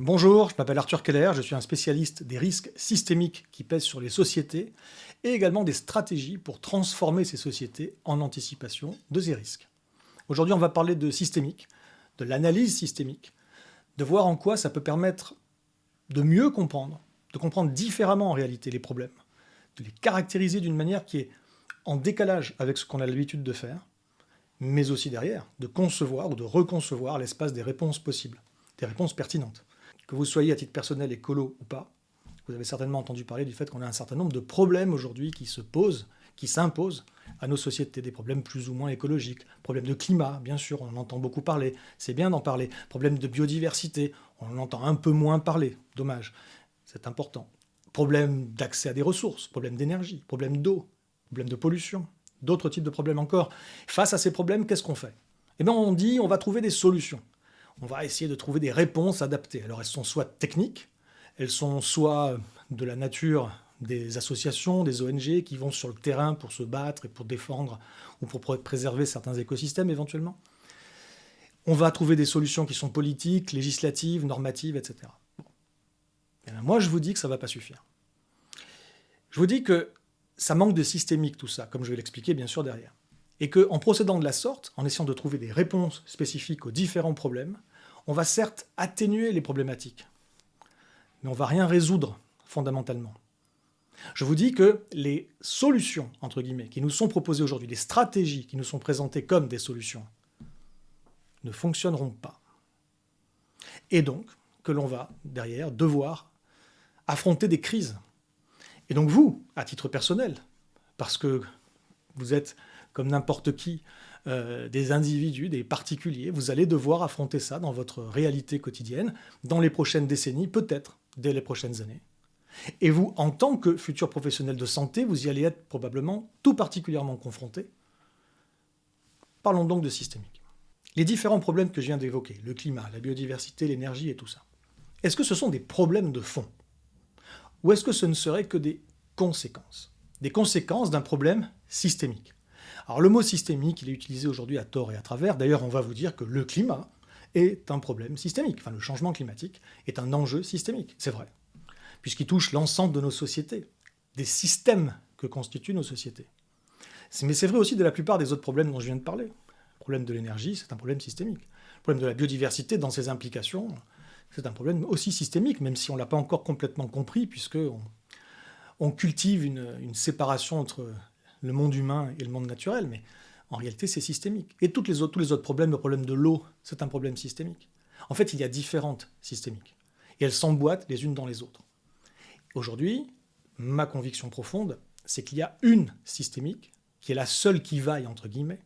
Bonjour, je m'appelle Arthur Keller, je suis un spécialiste des risques systémiques qui pèsent sur les sociétés et également des stratégies pour transformer ces sociétés en anticipation de ces risques. Aujourd'hui, on va parler de systémique, de l'analyse systémique, de voir en quoi ça peut permettre de mieux comprendre, de comprendre différemment en réalité les problèmes, de les caractériser d'une manière qui est en décalage avec ce qu'on a l'habitude de faire, mais aussi derrière, de concevoir ou de reconcevoir l'espace des réponses possibles, des réponses pertinentes. Que vous soyez à titre personnel écolo ou pas, vous avez certainement entendu parler du fait qu'on a un certain nombre de problèmes aujourd'hui qui se posent, qui s'imposent à nos sociétés, des problèmes plus ou moins écologiques, problèmes de climat, bien sûr, on en entend beaucoup parler, c'est bien d'en parler, problèmes de biodiversité, on en entend un peu moins parler, dommage, c'est important. Problèmes d'accès à des ressources, problèmes d'énergie, problèmes d'eau, problèmes de pollution, d'autres types de problèmes encore. Face à ces problèmes, qu'est-ce qu'on fait? Eh bien, on dit on va trouver des solutions. On va essayer de trouver des réponses adaptées. Alors elles sont soit techniques, elles sont soit de la nature des associations, des ONG qui vont sur le terrain pour se battre et pour défendre ou pour préserver certains écosystèmes éventuellement. On va trouver des solutions qui sont politiques, législatives, normatives, etc. Bon. Et bien, moi je vous dis que ça ne va pas suffire. Je vous dis que ça manque de systémique tout ça, comme je vais l'expliquer bien sûr derrière. Et qu'en procédant de la sorte, en essayant de trouver des réponses spécifiques aux différents problèmes, on va certes atténuer les problématiques, mais on ne va rien résoudre fondamentalement. Je vous dis que les solutions, entre guillemets, qui nous sont proposées aujourd'hui, les stratégies qui nous sont présentées comme des solutions, ne fonctionneront pas. Et donc, que l'on va, derrière, devoir affronter des crises. Et donc vous, à titre personnel, parce que vous êtes comme n'importe qui, des individus, des particuliers, vous allez devoir affronter ça dans votre réalité quotidienne, dans les prochaines décennies, peut-être dès les prochaines années. Et vous, en tant que futur professionnel de santé, vous y allez être probablement tout particulièrement confronté. Parlons donc de systémique. Les différents problèmes que je viens d'évoquer, le climat, la biodiversité, l'énergie et tout ça, est-ce que ce sont des problèmes de fond? Ou est-ce que ce ne serait que des conséquences? Des conséquences d'un problème systémique. Alors le mot systémique, il est utilisé aujourd'hui à tort et à travers. D'ailleurs, on va vous dire que le climat est un problème systémique. Enfin, le changement climatique est un enjeu systémique. C'est vrai. Puisqu'il touche l'ensemble de nos sociétés, des systèmes que constituent nos sociétés. Mais c'est vrai aussi de la plupart des autres problèmes dont je viens de parler. Le problème de l'énergie, c'est un problème systémique. Le problème de la biodiversité, dans ses implications, c'est un problème aussi systémique, même si on ne l'a pas encore complètement compris, puisqu'on cultive une séparation entre le monde humain et le monde naturel, mais en réalité, c'est systémique. Et tous les autres problèmes, le problème de l'eau, c'est un problème systémique. En fait, il y a différentes systémiques, et elles s'emboîtent les unes dans les autres. Aujourd'hui, ma conviction profonde, c'est qu'il y a une systémique, qui est la seule qui vaille, entre guillemets,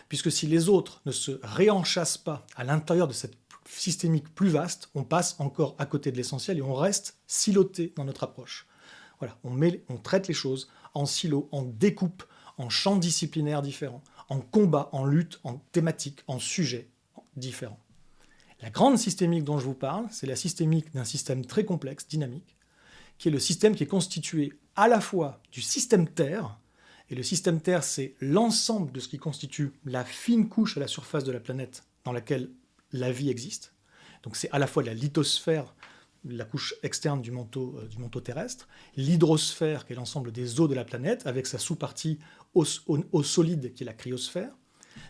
puisque si les autres ne se réenchâssent pas à l'intérieur de cette systémique plus vaste, on passe encore à côté de l'essentiel et on reste siloté dans notre approche. Voilà, on traite les choses en silos, en découpe, en champs disciplinaires différents, en combats, en lutte, en thématiques, en sujets différents. La grande systémique dont je vous parle, c'est la systémique d'un système très complexe, dynamique, qui est le système qui est constitué à la fois du système Terre, et le système Terre, c'est l'ensemble de ce qui constitue la fine couche à la surface de la planète dans laquelle la vie existe. Donc c'est à la fois la lithosphère, la couche externe du manteau terrestre, l'hydrosphère, qui est l'ensemble des eaux de la planète, avec sa sous-partie eau solide, qui est la cryosphère.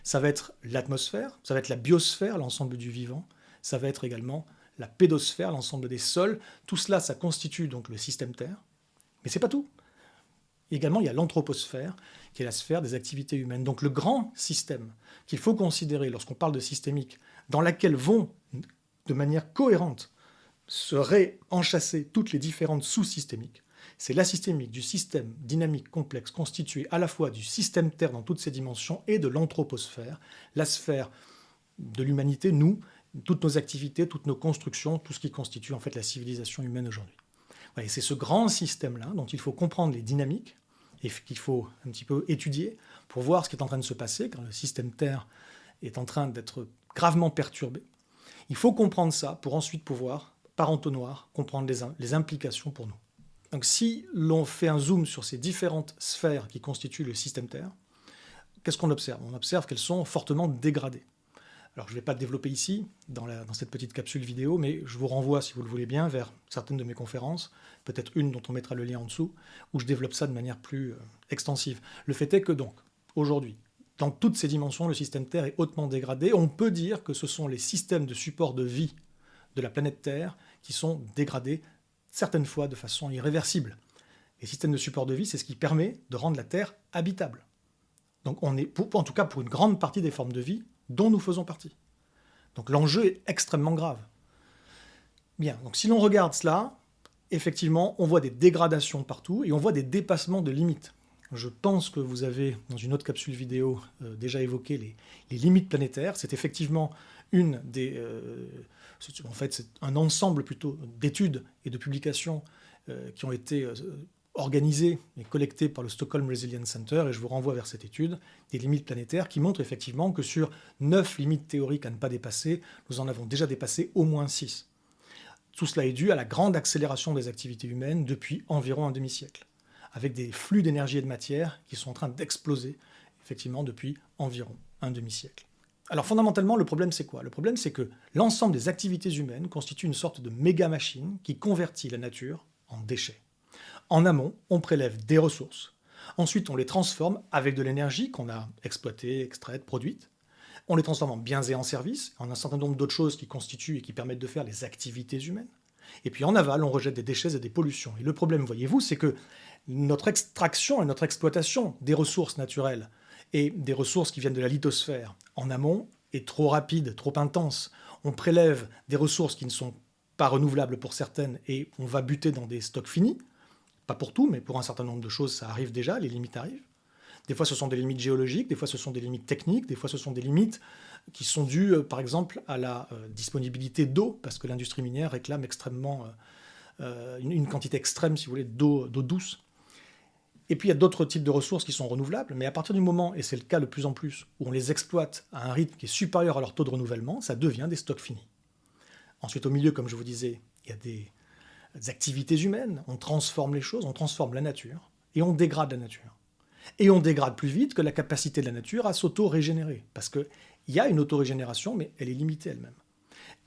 Ça va être l'atmosphère, ça va être la biosphère, l'ensemble du vivant. Ça va être également la pédosphère, l'ensemble des sols. Tout cela, ça constitue donc le système Terre. Mais c'est pas tout. Également, il y a l'anthroposphère, qui est la sphère des activités humaines. Donc le grand système qu'il faut considérer lorsqu'on parle de systémique, dans laquelle vont, de manière cohérente, se réenchasser toutes les différentes sous-systémiques, c'est la systémique du système dynamique complexe constitué à la fois du système Terre dans toutes ses dimensions et de l'anthroposphère, la sphère de l'humanité, nous, toutes nos activités, toutes nos constructions, tout ce qui constitue en fait la civilisation humaine aujourd'hui. Voilà, c'est ce grand système-là dont il faut comprendre les dynamiques et qu'il faut un petit peu étudier pour voir ce qui est en train de se passer, car le système Terre est en train d'être gravement perturbé. Il faut comprendre ça pour ensuite pouvoir, par entonnoir, comprendre les implications pour nous. Donc si l'on fait un zoom sur ces différentes sphères qui constituent le système Terre, qu'est-ce qu'on observe? On observe qu'elles sont fortement dégradées. Alors je ne vais pas le développer ici, dans cette petite capsule vidéo, mais je vous renvoie, si vous le voulez bien, vers certaines de mes conférences, peut-être une dont on mettra le lien en dessous, où je développe ça de manière plus extensive. Le fait est que donc, aujourd'hui, dans toutes ces dimensions, le système Terre est hautement dégradé. On peut dire que ce sont les systèmes de support de vie de la planète Terre qui sont dégradés, certaines fois de façon irréversible. Les systèmes de support de vie, c'est ce qui permet de rendre la Terre habitable. Donc on est, en tout cas pour une grande partie des formes de vie dont nous faisons partie. Donc l'enjeu est extrêmement grave. Bien, donc si l'on regarde cela, effectivement, on voit des dégradations partout et on voit des dépassements de limites. Je pense que vous avez, dans une autre capsule vidéo, déjà évoqué les limites planétaires. C'est effectivement une des... en fait, c'est un ensemble plutôt d'études et de publications qui ont été organisées et collectées par le Stockholm Resilience Center, et je vous renvoie vers cette étude, des limites planétaires, qui montre effectivement que sur 9 limites théoriques à ne pas dépasser, nous en avons déjà dépassé au moins 6. Tout cela est dû à la grande accélération des activités humaines depuis environ un demi-siècle, avec des flux d'énergie et de matière qui sont en train d'exploser, effectivement, depuis environ un demi-siècle. Alors fondamentalement, le problème c'est quoi? Le problème c'est que l'ensemble des activités humaines constitue une sorte de méga-machine qui convertit la nature en déchets. En amont, on prélève des ressources. Ensuite, on les transforme avec de l'énergie qu'on a exploitée, extraite, produite. On les transforme en biens et en services, en un certain nombre d'autres choses qui constituent et qui permettent de faire les activités humaines. Et puis en aval, on rejette des déchets et des pollutions. Et le problème, voyez-vous, c'est que notre extraction et notre exploitation des ressources naturelles et des ressources qui viennent de la lithosphère en amont est trop rapide, trop intense. On prélève des ressources qui ne sont pas renouvelables pour certaines et on va buter dans des stocks finis. Pas pour tout, mais pour un certain nombre de choses, ça arrive déjà, les limites arrivent. Des fois, ce sont des limites géologiques, des fois, ce sont des limites techniques, des fois, ce sont des limites qui sont dues, par exemple, à la disponibilité d'eau, parce que l'industrie minière réclame extrêmement, une quantité extrême, si vous voulez, d'eau douce. Et puis, il y a d'autres types de ressources qui sont renouvelables, mais à partir du moment, et c'est le cas de plus en plus, où on les exploite à un rythme qui est supérieur à leur taux de renouvellement, ça devient des stocks finis. Ensuite, au milieu, comme je vous disais, il y a des activités humaines, on transforme les choses, on transforme la nature, et on dégrade la nature. Et on dégrade plus vite que la capacité de la nature à s'auto-régénérer, parce qu'il y a une auto-régénération, mais elle est limitée elle-même.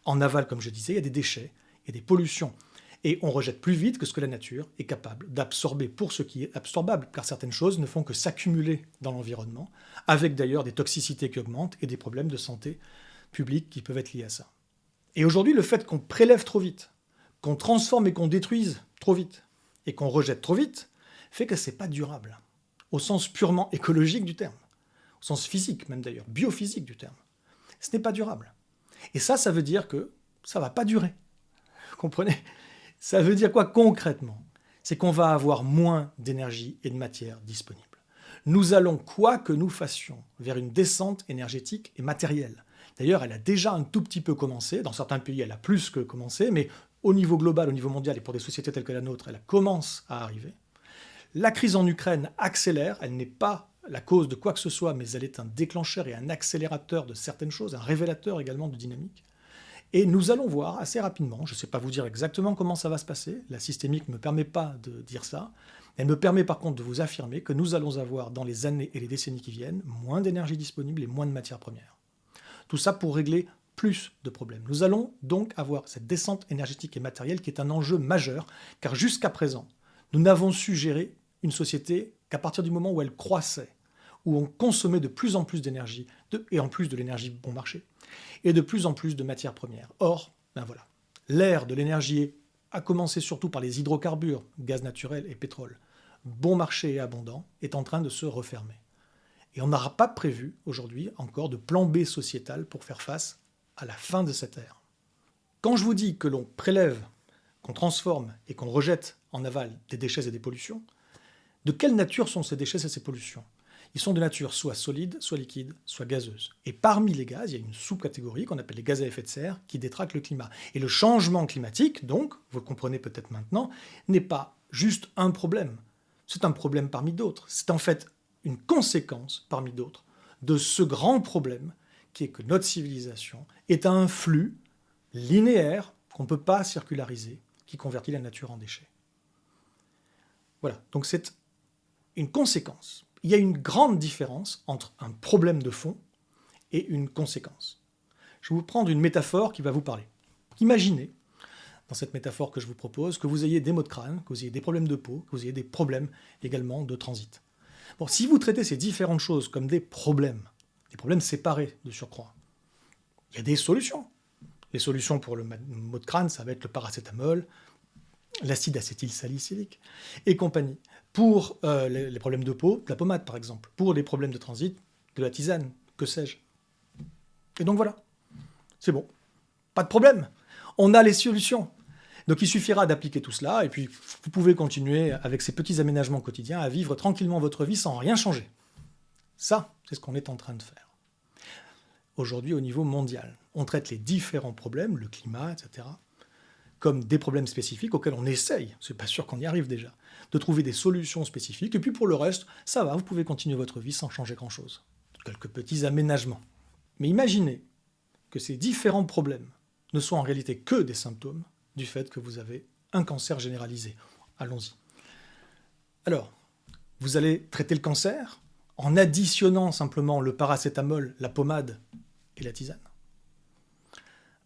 En aval, comme je disais, il y a des déchets, il y a des pollutions, et on rejette plus vite que ce que la nature est capable d'absorber pour ce qui est absorbable, car certaines choses ne font que s'accumuler dans l'environnement, avec d'ailleurs des toxicités qui augmentent et des problèmes de santé publique qui peuvent être liés à ça. Et aujourd'hui, le fait qu'on prélève trop vite, qu'on transforme et qu'on détruise trop vite, et qu'on rejette trop vite, fait que c'est pas durable, au sens purement écologique du terme, au sens physique même d'ailleurs, biophysique du terme. Ce n'est pas durable. Et ça veut dire que ça va pas durer. Vous comprenez? Ça veut dire quoi concrètement? C'est qu'on va avoir moins d'énergie et de matière disponible. Nous allons, quoi que nous fassions, vers une descente énergétique et matérielle. D'ailleurs, elle a déjà un tout petit peu commencé. Dans certains pays, elle a plus que commencé, mais au niveau global, au niveau mondial, et pour des sociétés telles que la nôtre, elle commence à arriver. La crise en Ukraine accélère, elle n'est pas la cause de quoi que ce soit, mais elle est un déclencheur et un accélérateur de certaines choses, un révélateur également de dynamique. Et nous allons voir assez rapidement, je ne sais pas vous dire exactement comment ça va se passer, la systémique ne me permet pas de dire ça, elle me permet par contre de vous affirmer que nous allons avoir dans les années et les décennies qui viennent moins d'énergie disponible et moins de matières premières. Tout ça pour régler plus de problèmes. Nous allons donc avoir cette descente énergétique et matérielle qui est un enjeu majeur, car jusqu'à présent, nous n'avons su gérer une société qu'à partir du moment où elle croissait, où on consommait de plus en plus d'énergie, et en plus de l'énergie bon marché, et de plus en plus de matières premières. Or, ben voilà, l'ère de l'énergie a commencé surtout par les hydrocarbures, gaz naturel et pétrole, bon marché et abondant, est en train de se refermer. Et on n'aura pas prévu aujourd'hui encore de plan B sociétal pour faire face à la fin de cette ère. Quand je vous dis que l'on prélève, qu'on transforme et qu'on rejette en aval des déchets et des pollutions, de quelle nature sont ces déchets et ces pollutions? Ils sont de nature soit solide, soit liquide, soit gazeuse. Et parmi les gaz, il y a une sous-catégorie qu'on appelle les gaz à effet de serre qui détraquent le climat. Et le changement climatique, donc, vous le comprenez peut-être maintenant, n'est pas juste un problème. C'est un problème parmi d'autres. C'est en fait une conséquence parmi d'autres de ce grand problème qui est que notre civilisation est un flux linéaire qu'on ne peut pas circulariser, qui convertit la nature en déchets. Voilà, donc c'est une conséquence. Il y a une grande différence entre un problème de fond et une conséquence. Je vais vous prendre une métaphore qui va vous parler. Imaginez, dans cette métaphore que je vous propose, que vous ayez des maux de crâne, que vous ayez des problèmes de peau, que vous ayez des problèmes également de transit. Bon, si vous traitez ces différentes choses comme des problèmes séparés de surcroît, il y a des solutions. Les solutions pour le maux de crâne, ça va être le paracétamol, l'acide acétylsalicylique et compagnie. Pour les problèmes de peau, de la pommade par exemple. Pour les problèmes de transit, de la tisane, que sais-je. Et donc voilà, c'est bon. Pas de problème. On a les solutions. Donc il suffira d'appliquer tout cela et puis vous pouvez continuer avec ces petits aménagements quotidiens à vivre tranquillement votre vie sans rien changer. Ça, c'est ce qu'on est en train de faire. Aujourd'hui, au niveau mondial, on traite les différents problèmes, le climat, etc., comme des problèmes spécifiques auxquels on essaye, c'est pas sûr qu'on y arrive déjà, de trouver des solutions spécifiques. Et puis pour le reste, ça va, vous pouvez continuer votre vie sans changer grand-chose. Quelques petits aménagements. Mais imaginez que ces différents problèmes ne sont en réalité que des symptômes du fait que vous avez un cancer généralisé. Allons-y. Alors, vous allez traiter le cancer en additionnant simplement le paracétamol, la pommade et la tisane.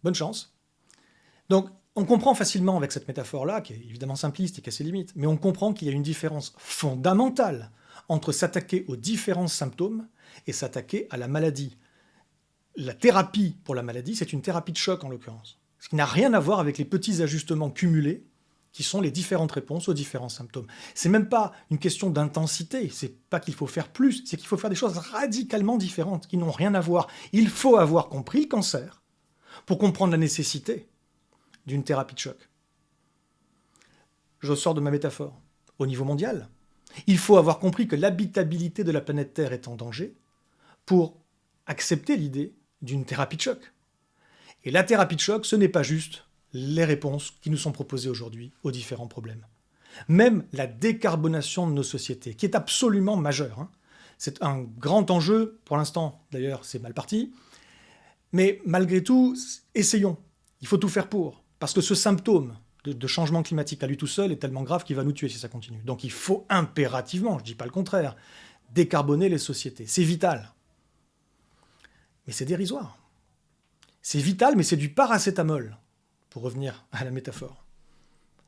Bonne chance. Donc, on comprend facilement avec cette métaphore-là, qui est évidemment simpliste et qui a ses limites, mais on comprend qu'il y a une différence fondamentale entre s'attaquer aux différents symptômes et s'attaquer à la maladie. La thérapie pour la maladie, c'est une thérapie de choc en l'occurrence. Ce qui n'a rien à voir avec les petits ajustements cumulés qui sont les différentes réponses aux différents symptômes. C'est même pas une question d'intensité, c'est pas qu'il faut faire plus, c'est qu'il faut faire des choses radicalement différentes, qui n'ont rien à voir. Il faut avoir compris le cancer pour comprendre la nécessité d'une thérapie de choc. Je sors de ma métaphore. Au niveau mondial, il faut avoir compris que l'habitabilité de la planète Terre est en danger pour accepter l'idée d'une thérapie de choc. Et la thérapie de choc, ce n'est pas juste les réponses qui nous sont proposées aujourd'hui aux différents problèmes. Même la décarbonation de nos sociétés, qui est absolument majeure. C'est un grand enjeu, pour l'instant d'ailleurs c'est mal parti, mais malgré tout, essayons. Il faut tout faire pour, parce que ce symptôme de changement climatique à lui tout seul est tellement grave qu'il va nous tuer si ça continue. Donc il faut impérativement, je ne dis pas le contraire, décarboner les sociétés. C'est vital. Mais c'est dérisoire. C'est vital, mais c'est du paracétamol, pour revenir à la métaphore.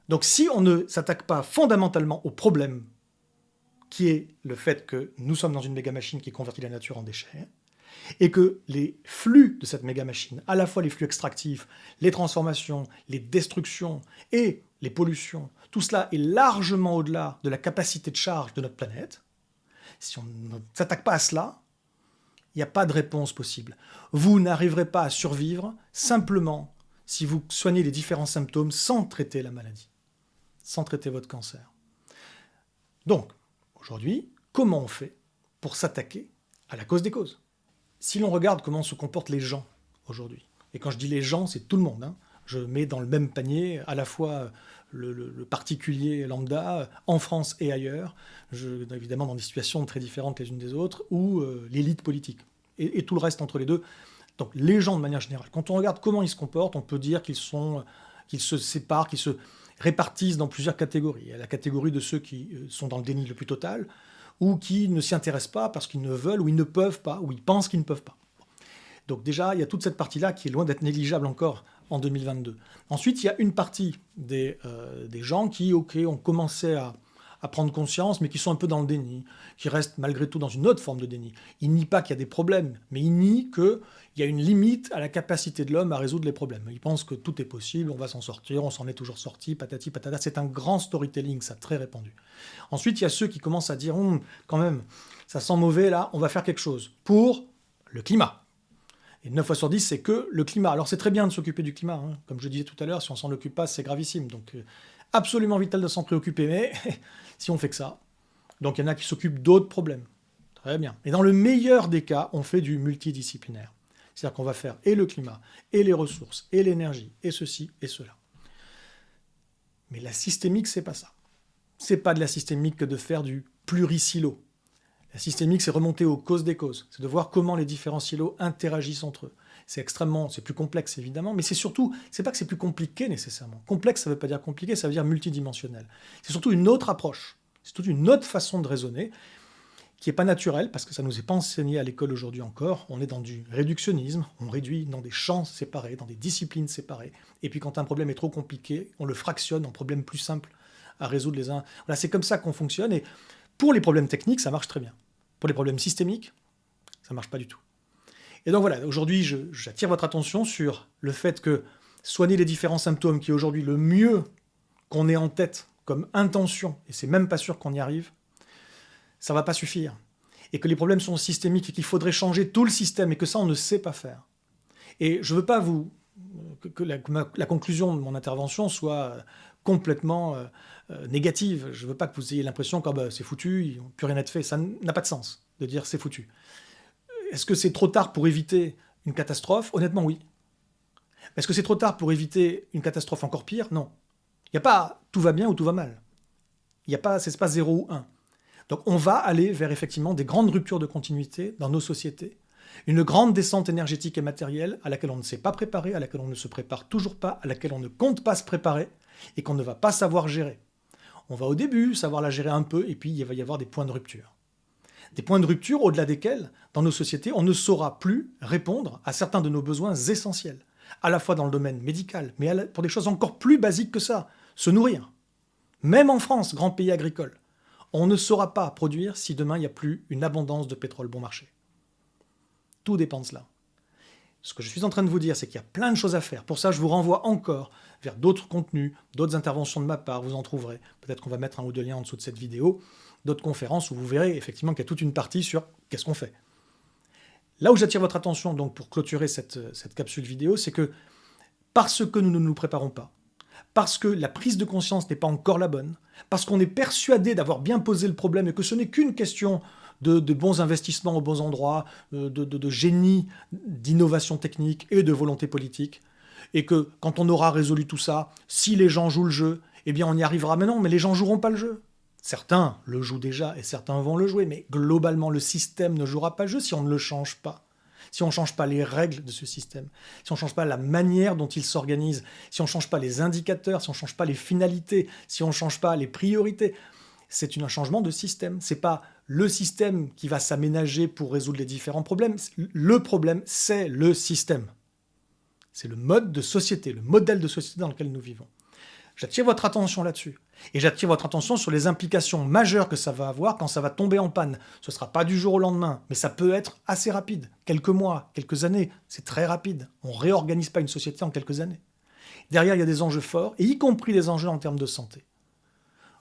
Donc si on ne s'attaque pas fondamentalement au problème, qui est le fait que nous sommes dans une méga-machine qui convertit la nature en déchets, et que les flux de cette méga-machine, à la fois les flux extractifs, les transformations, les destructions et les pollutions, tout cela est largement au-delà de la capacité de charge de notre planète, si on ne s'attaque pas à cela, il n'y a pas de réponse possible. Vous n'arriverez pas à survivre simplement si vous soignez les différents symptômes sans traiter la maladie, sans traiter votre cancer. Donc, aujourd'hui, comment on fait pour s'attaquer à la cause des causes? Si l'on regarde comment se comportent les gens aujourd'hui, et quand je dis les gens, c'est tout le monde, je mets dans le même panier à la fois le particulier lambda en France et ailleurs, évidemment dans des situations très différentes les unes des autres, ou l'élite politique, et tout le reste entre les deux. Donc les gens de manière générale, quand on regarde comment ils se comportent, on peut dire qu'ils se séparent, qu'ils se répartissent dans plusieurs catégories. Il y a la catégorie de ceux qui sont dans le déni le plus total, ou qui ne s'y intéressent pas parce qu'ils ne veulent, ou ils ne peuvent pas, ou ils pensent qu'ils ne peuvent pas. Donc déjà, il y a toute cette partie-là qui est loin d'être négligeable encore en 2022. Ensuite, il y a une partie des gens qui, ont commencé à prendre conscience, mais qui sont un peu dans le déni, qui restent malgré tout dans une autre forme de déni. Ils nient pas qu'il y a des problèmes, mais ils nient qu'il y a une limite à la capacité de l'homme à résoudre les problèmes. Ils pensent que tout est possible, on va s'en sortir, on s'en est toujours sorti, patati patata. C'est un grand storytelling, ça, très répandu. Ensuite, il y a ceux qui commencent à dire quand même, ça sent mauvais là, on va faire quelque chose pour le climat. Et 9 fois sur 10, c'est que le climat. Alors c'est très bien de s'occuper du climat, comme je disais tout à l'heure, si on s'en occupe pas, c'est gravissime. Donc absolument vital de s'en préoccuper, mais si on fait que ça. Donc il y en a qui s'occupent d'autres problèmes. Très bien. Et dans le meilleur des cas, on fait du multidisciplinaire. C'est-à-dire qu'on va faire et le climat, et les ressources, et l'énergie, et ceci, et cela. Mais la systémique, c'est pas ça. C'est pas de la systémique que de faire du pluricilo. La systémique, c'est remonter aux causes des causes. C'est de voir comment les différents silos interagissent entre eux. C'est plus complexe évidemment, mais c'est surtout, c'est pas que c'est plus compliqué nécessairement. Complexe, ça veut pas dire compliqué, ça veut dire multidimensionnel. C'est surtout une autre approche, c'est toute une autre façon de raisonner qui n'est pas naturel, parce que ça ne nous est pas enseigné à l'école aujourd'hui encore. On est dans du réductionnisme, on réduit dans des champs séparés, dans des disciplines séparées. Et puis quand un problème est trop compliqué, on le fractionne en problèmes plus simples à résoudre les uns. Voilà, c'est comme ça qu'on fonctionne. Et pour les problèmes techniques, ça marche très bien. Pour les problèmes systémiques, ça ne marche pas du tout. Et donc voilà, aujourd'hui, j'attire votre attention sur le fait que soigner les différents symptômes, qui est aujourd'hui le mieux qu'on ait en tête comme intention, et c'est même pas sûr qu'on y arrive, ça ne va pas suffire. Et que les problèmes sont systémiques et qu'il faudrait changer tout le système et que ça, on ne sait pas faire. Et je ne veux pas que la conclusion de mon intervention soit complètement négative. Je ne veux pas que vous ayez l'impression que c'est foutu, il n'y a plus rien à être fait. Ça n'a pas de sens de dire c'est foutu. Est-ce que c'est trop tard pour éviter une catastrophe? Honnêtement, oui. Est-ce que c'est trop tard pour éviter une catastrophe encore pire? Non. Il n'y a pas tout va bien ou tout va mal. Il n'y a pas, c'est pas 0 ou 1. Donc on va aller vers effectivement des grandes ruptures de continuité dans nos sociétés, une grande descente énergétique et matérielle à laquelle on ne s'est pas préparé, à laquelle on ne se prépare toujours pas, à laquelle on ne compte pas se préparer et qu'on ne va pas savoir gérer. On va au début savoir la gérer un peu et puis il va y avoir des points de rupture. Des points de rupture au-delà desquels, dans nos sociétés, on ne saura plus répondre à certains de nos besoins essentiels, à la fois dans le domaine médical, mais pour des choses encore plus basiques que ça, se nourrir. Même en France, grand pays agricole, on ne saura pas produire si demain il n'y a plus une abondance de pétrole bon marché. Tout dépend de cela. Ce que je suis en train de vous dire, c'est qu'il y a plein de choses à faire. Pour ça, je vous renvoie encore vers d'autres contenus, d'autres interventions de ma part, vous en trouverez. Peut-être qu'on va mettre un ou deux liens en dessous de cette vidéo, d'autres conférences où vous verrez effectivement qu'il y a toute une partie sur qu'est-ce qu'on fait. Là où j'attire votre attention donc pour clôturer cette capsule vidéo, c'est que parce que nous ne nous préparons pas, parce que la prise de conscience n'est pas encore la bonne, parce qu'on est persuadé d'avoir bien posé le problème et que ce n'est qu'une question de bons investissements aux bons endroits, de génie, d'innovation technique et de volonté politique, et que quand on aura résolu tout ça, si les gens jouent le jeu, eh bien on y arrivera. Mais non, mais les gens joueront pas le jeu. Certains le jouent déjà et certains vont le jouer, mais globalement le système ne jouera pas le jeu si on ne le change pas. Si on ne change pas les règles de ce système, si on ne change pas la manière dont il s'organise, si on ne change pas les indicateurs, si on ne change pas les finalités, si on ne change pas les priorités, c'est un changement de système. Ce n'est pas le système qui va s'aménager pour résoudre les différents problèmes. Le problème, c'est le système. C'est le mode de société, le modèle de société dans lequel nous vivons. J'attire votre attention là-dessus. Et j'attire votre attention sur les implications majeures que ça va avoir quand ça va tomber en panne. Ce ne sera pas du jour au lendemain, mais ça peut être assez rapide. Quelques mois, quelques années, c'est très rapide. On ne réorganise pas une société en quelques années. Derrière, il y a des enjeux forts, et y compris des enjeux en termes de santé.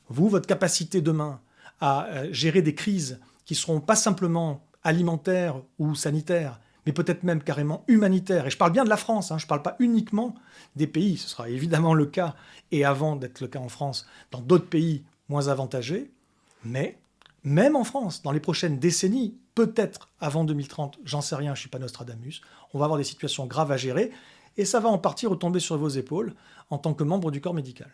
Vous, votre capacité demain à gérer des crises qui ne seront pas simplement alimentaires ou sanitaires, mais peut-être même carrément humanitaires. Et je parle bien de la France, je ne parle pas uniquement des pays, ce sera évidemment le cas, et avant d'être le cas en France, dans d'autres pays moins avantagés, mais même en France, dans les prochaines décennies, peut-être avant 2030, j'en sais rien, je ne suis pas Nostradamus, on va avoir des situations graves à gérer, et ça va en partie retomber sur vos épaules en tant que membre du corps médical.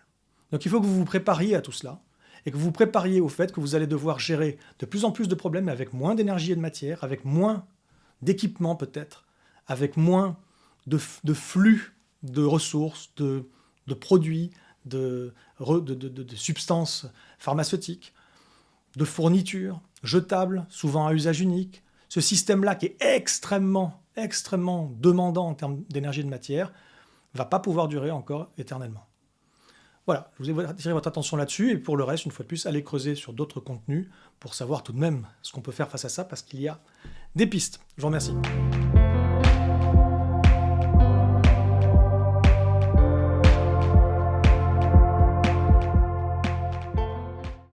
Donc il faut que vous vous prépariez à tout cela, et que vous vous prépariez au fait que vous allez devoir gérer de plus en plus de problèmes avec moins d'énergie et de matière, avec moins d'équipements peut-être, avec moins de flux de ressources, de produits, de substances pharmaceutiques, de fournitures jetables, souvent à usage unique. Ce système-là qui est extrêmement demandant en termes d'énergie et de matière, ne va pas pouvoir durer encore éternellement. Voilà, je vous ai attiré votre attention là-dessus, et pour le reste, une fois de plus, allez creuser sur d'autres contenus pour savoir tout de même ce qu'on peut faire face à ça, parce qu'il y a des pistes. Je vous remercie.